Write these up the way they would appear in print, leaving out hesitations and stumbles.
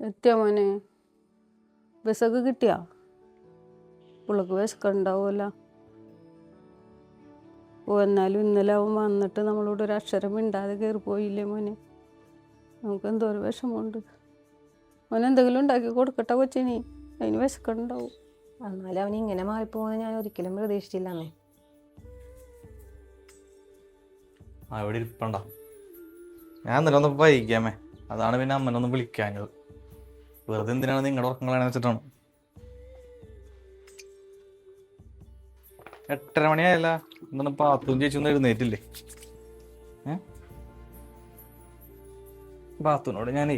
എത്തിയോ മോനെ? ബസ്സൊക്കെ കിട്ടിയാ? പുള്ളക്ക് വിശക്കുണ്ടാവുമല്ലോ. ഓ, എന്നാലും ഇന്നലെ അവൻ വന്നിട്ട് നമ്മളോട് ഒരു അക്ഷരം മിണ്ടാതെ കയറി പോയില്ലേ മോനെ? നമുക്ക് എന്തോരം വിഷമമുണ്ട്. മോനെ എന്തെങ്കിലും ഉണ്ടാക്കി കൊടുക്കട്ടെ കൊച്ചിനി, അതിന് വിശക്കുണ്ടാവും. എന്നാലും അവൻ ഇങ്ങനെ മാറിപ്പോകുന്നത് ഞാൻ ഒരിക്കലും പ്രതീക്ഷിച്ചില്ലെന്നേ. അവിടെ ഇരിപ്പണ്ട. ഞാൻ ഇന്നലെ ഒന്ന് വൈകിയാമേ, അതാണ് പിന്നെ അമ്മനൊന്ന് വിളിക്കാഞ്ഞത്. വെറുതെ എന്തിനാണ് നിങ്ങളുടെ ഉറക്കങ്ങളാണെന്ന് വെച്ചിട്ടാണ്. 8:30 മണിയായല്ല, എന്താണ് പാത്തും ചേച്ചൊന്നും എഴുന്നേറ്റില്ലേ? പാത്തുനോട് ഞാനേ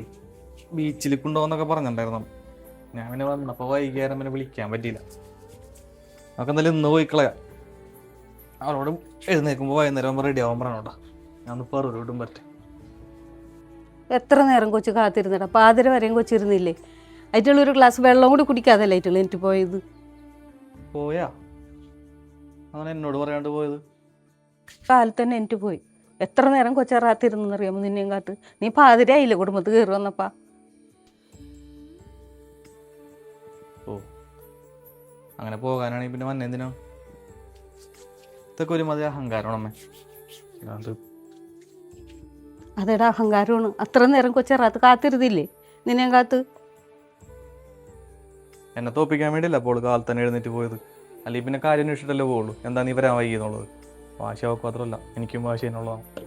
ബീച്ചിൽ കൊണ്ടുപോകുന്നൊക്കെ പറഞ്ഞിട്ടുണ്ടായിരുന്നു. ഞാൻ പിന്നെ വന്നപ്പോൾ വൈകിയാരം പിന്നെ വിളിക്കാൻ പറ്റിയില്ല. നമുക്ക് എന്തായാലും ഇന്ന് പോയി കളയാം. അവളോട് എഴുന്നേൽക്കുമ്പോൾ വൈകുന്നേരം ആകുമ്പോൾ റെഡി ആവാൻ പറഞ്ഞോട്ടാ. ഞാൻ ഒന്ന് പറൂട്ടും പറ്റും. എത്ര നേരം കൊച്ചു കാത്തിരുന്നടാ? പാതിര വരെയും കൊച്ചിരുന്നില്ലേ? ആയിട്ടുള്ളൊരു ഗ്ലാസ് വെള്ളം കൂടി കുടിക്കാതല്ലേ ആയിട്ടുള്ള എനിക്ക് പോയത്. പോയാ അങ്ങനെ എന്നോട് പറയാണ്ട് പോയത്? കാലത്ത് തന്നെ എനിക്ക് പോയി. എത്ര നേരം കൊച്ചറാത്തിരുന്നറിയാമോ നിന്നെയും കാത്ത്? നീ പാതിര ആയില്ലേ കുടുംബത്ത് കയറി വന്നപ്പാ? ഓ, അങ്ങനെ പോകാനാണെങ്കിൽ പിന്നെ വന്നെന്തിനാണ്? ഇതൊക്കെ ഒരു മതി അഹങ്കാരമാണമ്മേ. അത് അതേടാ അഹങ്കാരമാണ്. അത്ര നേരം കൊച്ചറാത്ത് കാത്തിരുന്നില്ലേ നിന്നെയും കാത്ത്? എന്നെ തോപ്പിക്കാൻ വേണ്ടിയല്ല അപ്പോൾ കാലത്ത് തന്നെ എഴുന്നേറ്റ് പോയത്. അല്ലെങ്കിൽ പിന്നെ കാര്യം അന്വേഷിച്ചിട്ടല്ലേ പോകുള്ളൂ. എന്താ നീ വരാൻ വൈകിയെന്നുള്ളത്. വാശി അവൾക്ക് മാത്രമല്ല, എനിക്കും വാശി എന്നുള്ളതാണ്.